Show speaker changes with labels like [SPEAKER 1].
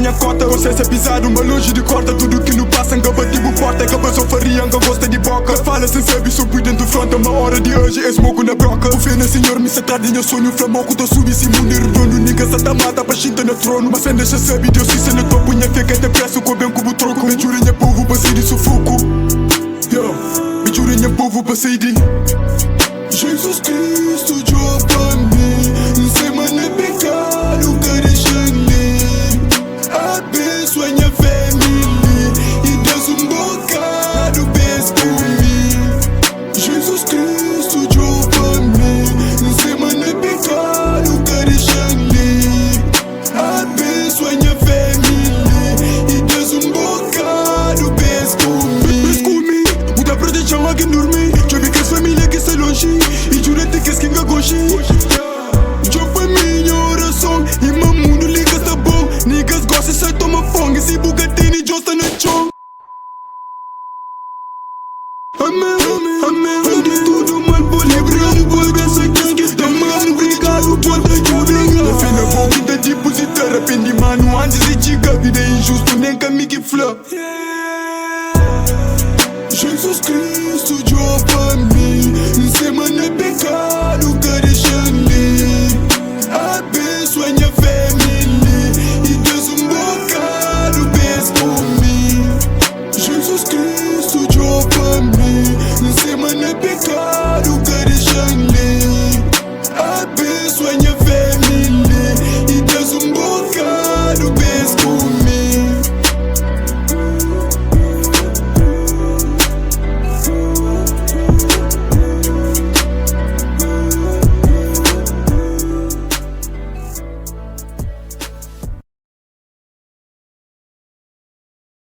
[SPEAKER 1] minha cota. Consciência pisado, mas longe de corta. Tudo que não passa, nunca bativo porta. Acaba só faria, nunca gosta de boca. Fala sem saber, sou cuidando do front. Uma hora de hoje, é smoke na broca. O feno, senhor, me satrado em sonho. Flamoco, tô subi, se mundo redondo. Nigga, sata mata, bachinta no trono. Mas sem deixa saber, Deus se no topo. Minha fé que até preço, com bem como troco. Me juro, minha povo, passei de sufoco. Me juro, minha povo, passei de Jesus Cristo, Joe pra mim. Semana é pecado, carejane. Abençoa minha família e Deus bocado pensa por mim. Jesus Cristo, Joe pra mim. Semana é pecado, carejane. Abençoa minha família e Deus bocado pensa por mim. Pensa comigo, muda proteção a quem dormir. Já vi que as famílias que estão longe e jura-te que esquinga goshi. Já foi minha oração e meu mundo liga tá bom. Niggas gostam, sai toma fome. Se Bugatini, Joe está no chão. Amém, amém. De tudo mal, vou livrar. Vou dessa gangue. Da mano, obrigado por te ajudar. Na fina, vou que te depositar. Arrependi, mano, antes de chegar. Vida é injusto, nem caminho que flá. Jesus Cristo, Joe.